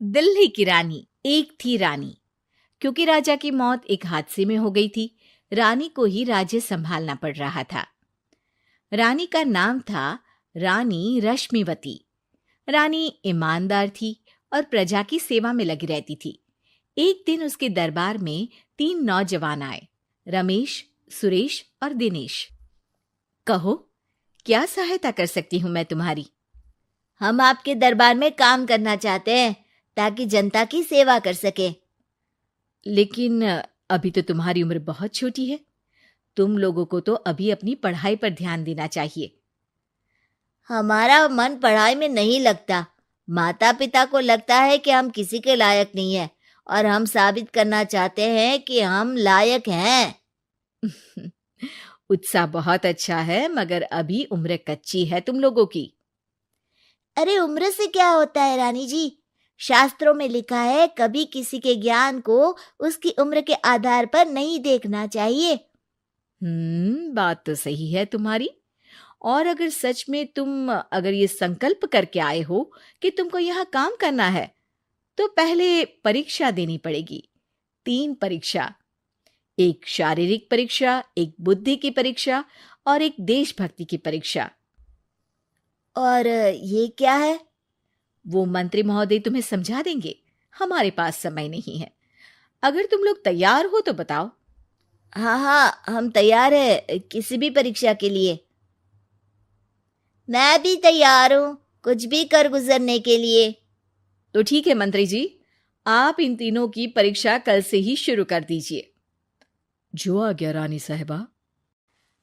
दिल्ली की रानी। एक थी रानी। क्योंकि राजा की मौत एक हादसे में हो गई थी, रानी को ही राज्य संभालना पड़ रहा था। रानी का नाम था रानी रश्मिवती। रानी ईमानदार थी और प्रजा की सेवा में लगी रहती थी। एक दिन उसके दरबार में 3 नौजवान आए, रमेश, सुरेश और दिनेश। कहो, क्या सहायता कर सकती हूँ मैं तुम्हारी? हम आपके दरबार में काम करना चाहते हैं ताकि जनता की सेवा कर सके। लेकिन अभी तो तुम्हारी उम्र बहुत छोटी है। तुम लोगों को तो अभी अपनी पढ़ाई पर ध्यान देना चाहिए। हमारा मन पढ़ाई में नहीं लगता। माता पिता को लगता है कि हम किसी के लायक नहीं है और हम साबित करना चाहते हैं कि हम लायक हैं। उत्साह बहुत अच्छा है, मगर अभी उम्र कच्ची है तुम लोगों की। अरे उम्र से क्या होता है रानी जी? शास्त्रों में लिखा है कभी किसी के ज्ञान को उसकी उम्र के आधार पर नहीं देखना चाहिए। बात तो सही है तुम्हारी। और अगर सच में तुम अगर ये संकल्प करके आए हो कि तुमको यहाँ काम करना है, तो पहले परीक्षा देनी पड़ेगी। 3 परीक्षा, एक शारीरिक परीक्षा, एक बुद्धि की परीक्षा और एक देशभक्ति की परीक्षा। और ये क्या है? वो मंत्री महोदय तुम्हें समझा देंगे। हमारे पास समय नहीं है। अगर तुम लोग तैयार हो तो बताओ। हाँ हाँ, हम तैयार है किसी भी परीक्षा के लिए। मैं भी तैयार हूँ कुछ भी कर गुजरने के लिए। तो ठीक है मंत्री जी, आप इन तीनों की परीक्षा कल से ही शुरू कर दीजिए। जो आ गया रानी साहिबा।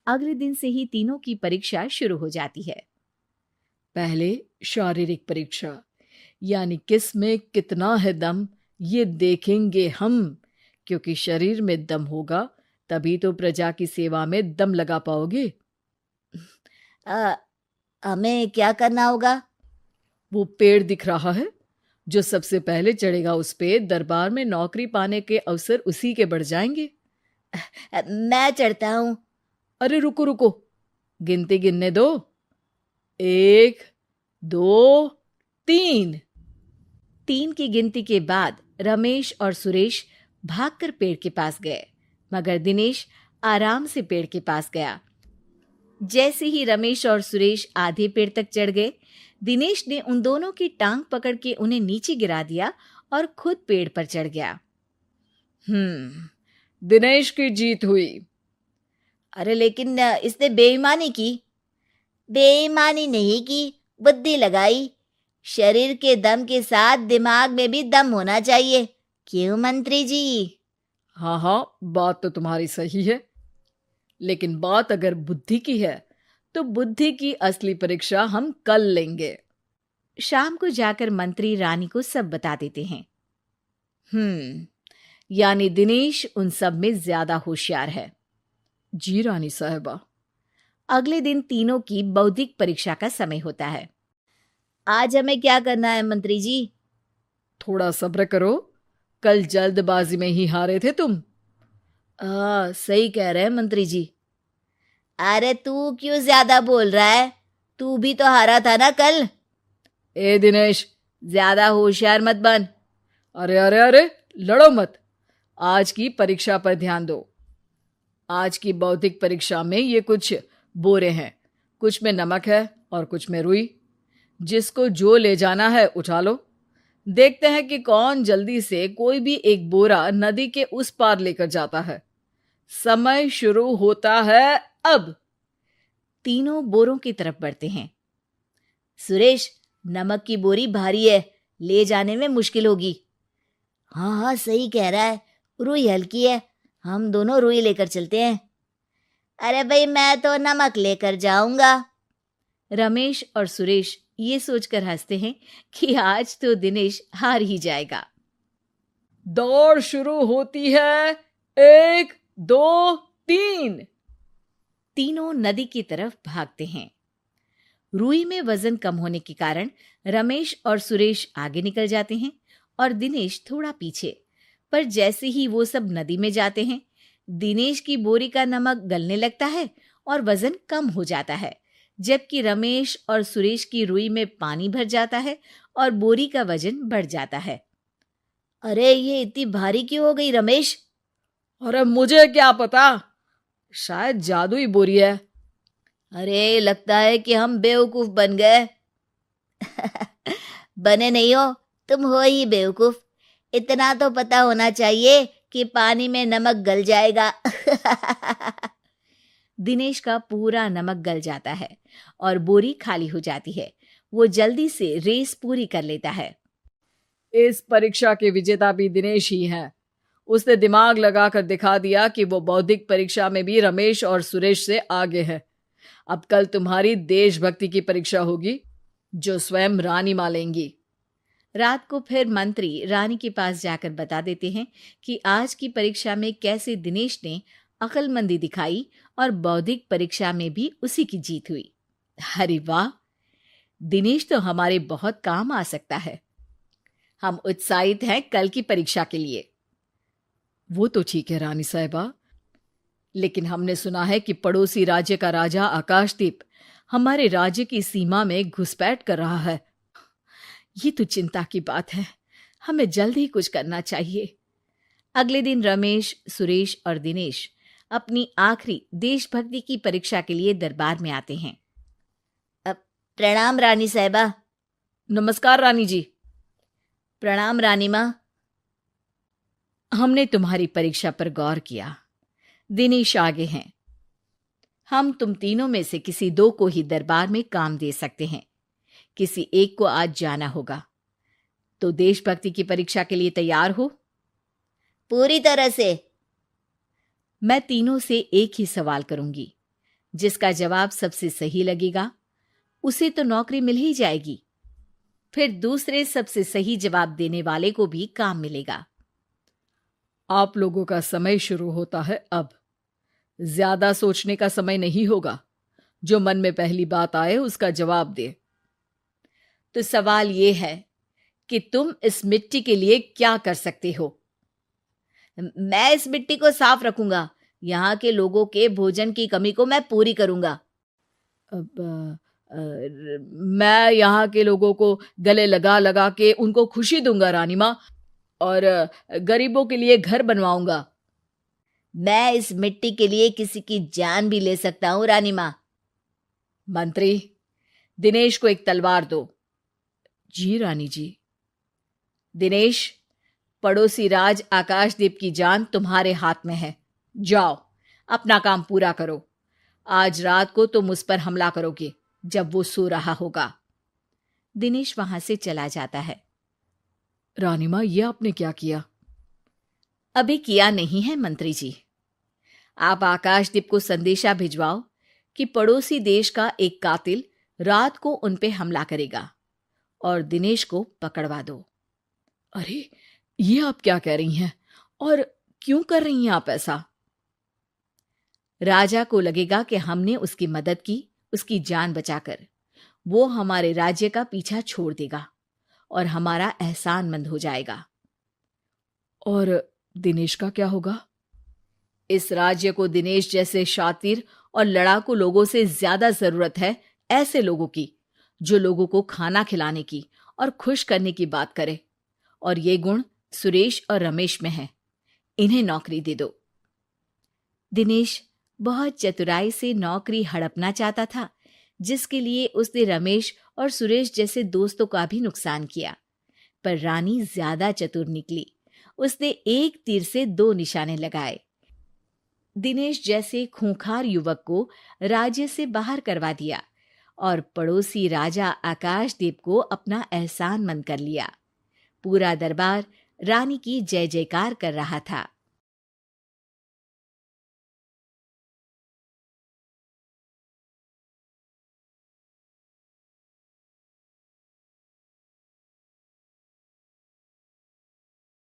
अगले दिन से ही तीनों की परीक्षा शुरू हो जाती है। पहले शारीरिक परीक्षा, यानी किस में कितना है दम, ये देखेंगे हम। क्योंकि शरीर में दम होगा तभी तो प्रजा की सेवा में दम लगा पाओगे। हमें क्या करना होगा? वो पेड़ दिख रहा है, जो सबसे पहले चढ़ेगा उस पे दरबार में नौकरी पाने के अवसर उसी के बढ़ जाएंगे। मैं चढ़ता हूँ। अरे रुको रुको, गिनती गिनने दो। 1, 2, 3। 3 की गिनती के बाद रमेश और सुरेश भागकर पेड़ के पास गए, मगर दिनेश आराम से पेड़ के पास गया। जैसे ही रमेश और सुरेश आधे पेड़ तक चढ़ गए, दिनेश ने उन दोनों की टांग पकड़ के उन्हें नीचे गिरा दिया और खुद पेड़ पर चढ़ गया। दिनेश की जीत हुई। अरे लेकिन इसने बेईमानी की। बेईमानी नहीं की, बुद्धि लगाई। शरीर के दम के साथ दिमाग में भी दम होना चाहिए। क्यों मंत्री जी? हाँ हाँ, बात तो तुम्हारी सही है, लेकिन बात अगर बुद्धि की है तो बुद्धि की असली परीक्षा हम कल लेंगे। शाम को जाकर मंत्री रानी को सब बता देते हैं। यानी दिनेश उन सब में ज्यादा होशियार है। जी रानी साहिबा। अगले दिन तीनों की बौद्धिक परीक्षा का समय होता है। आज हमें क्या करना है मंत्री जी? थोड़ा सब्र करो, कल जल्दबाजी में ही हारे थे तुम। सही कह रहे हैं मंत्री जी। अरे तू क्यों ज्यादा बोल रहा है? तू भी तो हारा था ना कल। ए दिनेश, ज्यादा होशियार मत बन। अरे अरे अरे, लड़ो मत। आज की परीक्षा पर ध्यान दो। आज की बौद्धिक परीक्षा में ये कुछ बोरे हैं, कुछ में नमक है और कुछ में रुई। जिसको जो ले जाना है उठा लो। देखते हैं कि कौन जल्दी से कोई भी एक बोरा नदी के उस पार लेकर जाता है। समय शुरू होता है अब। तीनों बोरों की तरफ बढ़ते हैं। सुरेश, नमक की बोरी भारी है, ले जाने में मुश्किल होगी। हाँ हाँ, सही कह रहा है, रुई हल्की है, हम दोनों रुई लेकर चलते हैं। अरे भाई, मैं तो नमक लेकर जाऊंगा। रमेश और सुरेश ये सोचकर हंसते हैं कि आज तो दिनेश हार ही जाएगा। दौड़ शुरू होती है। 1, 2, 3। तीनों नदी की तरफ भागते हैं। रुई में वजन कम होने के कारण रमेश और सुरेश आगे निकल जाते हैं और दिनेश थोड़ा पीछे। पर जैसे ही वो सब नदी में जाते हैं, दिनेश की बोरी का नमक गलने लगता है और वजन कम हो जाता है, जबकि रमेश और सुरेश की रुई में पानी भर जाता है और बोरी का वजन बढ़ जाता है। अरे ये इतनी भारी क्यों हो गई रमेश? अरे मुझे क्या पता, शायद जादुई बोरी है। अरे लगता है कि हम बेवकूफ बन गए। बने नहीं हो, तुम हो ही बेवकूफ। इतना तो पता होना चाहिए कि पानी में नमक गल जाएगा। दिनेश का पूरा नमक गल जाता है और बोरी खाली हो जाती है। वो जल्दी से रेस पूरी कर लेता है। इस परीक्षा के विजेता भी दिनेश ही हैं। उसने दिमाग लगाकर दिखा दिया कि वो बौद्धिक परीक्षा में भी रमेश और सुरेश से आगे है। अब कल तुम्हारी देशभक्ति की परीक्षा होगी, जो स्वयं रानी मां लेंगी। रात को फिर मंत्री रानी के पास जाकर बता देते हैं कि आज की परीक्षा में कैसे दिनेश ने अक्लमंदी दिखाई और बौद्धिक परीक्षा में भी उसी की जीत हुई। अरे वाह, दिनेश तो हमारे बहुत काम आ सकता है। हम उत्साहित हैं कल की परीक्षा के लिए। वो तो ठीक है रानी साहिबा, लेकिन हमने सुना है कि पड़ोसी राज्य का राजा आकाशदीप हमारे राज्य की सीमा में घुसपैठ कर रहा है। ये तो चिंता की बात है। हमें जल्द ही कुछ करना चाहिए। अगले दिन रमेश, सुरेश और दिनेश अपनी आखिरी देशभक्ति की परीक्षा के लिए दरबार में आते हैं। प्रणाम रानी साहिबा। नमस्कार रानी जी। प्रणाम रानी माँ। हमने तुम्हारी परीक्षा पर गौर किया। दिनेश आगे हैं। हम तुम तीनों में से किसी दो को ही दरबार में काम दे सकते हैं। किसी एक को आज जाना होगा। तो देशभक्ति की परीक्षा के लिए तैयार हो? पूरी तरह से। मैं तीनों से एक ही सवाल करूंगी। जिसका जवाब सबसे सही लगेगा उसे तो नौकरी मिल ही जाएगी। फिर दूसरे सबसे सही जवाब देने वाले को भी काम मिलेगा। आप लोगों का समय शुरू होता है अब। ज्यादा सोचने का समय नहीं होगा। जो मन में पहली बात आए उसका जवाब दे। तो सवाल यह है कि तुम इस मिट्टी के लिए क्या कर सकते हो? मैं इस मिट्टी को साफ रखूंगा। यहाँ के लोगों के भोजन की कमी को मैं पूरी करूंगा। मैं यहाँ के लोगों को गले लगा लगा के उनको खुशी दूंगा रानी माँ, और गरीबों के लिए घर बनवाऊंगा। मैं इस मिट्टी के लिए किसी की जान भी ले सकता हूँ रानी माँ। मंत्री, दिनेश को एक तलवार दो। जी रानी जी। दिनेश, पड़ोसी राज आकाशदीप की जान तुम्हारे हाथ में है। जाओ, अपना काम पूरा करो। आज रात को तुम उस पर हमला करोगे जब वो सो रहा होगा। दिनेश वहां से चला जाता है। रानी माँ, ये आपने क्या किया? अभी किया नहीं है मंत्री जी। आप आकाशदीप को संदेशा भिजवाओ कि पड़ोसी देश का एक कातिल रात को उन पे हमला करेगा और दिनेश को पकड़वा दो। अरे, ये आप क्या कह रही हैं? और क्यों कर रही हैं आप ऐसा? राजा को लगेगा कि हमने उसकी मदद की, उसकी जान बचाकर। वो हमारे राज्य का पीछा छोड़ देगा और हमारा एहसानमंद हो जाएगा। और दिनेश का क्या होगा? इस राज्य को दिनेश जैसे शातिर और लड़ाकू लोगों से ज्यादा जरूरत है, ऐसे लोगों की जो लोगों को खाना खिलाने की और खुश करने की बात करे। और ये गुण सुरेश और रमेश में है। इन्हें नौकरी दे दो। दिनेश बहुत चतुराई से नौकरी हड़पना चाहता था, जिसके लिए उसने रमेश और सुरेश जैसे दोस्तों का भी नुकसान किया। पर रानी ज्यादा चतुर निकली। उसने एक तीर से दो निशाने लगाए। दिनेश जैसे खूंखार युवक को राज्य से बाहर करवा दिया और पड़ोसी राजा आकाशदीप को अपना एहसानमंद कर लिया। पूरा दरबार रानी की जय जयकार कर रहा था।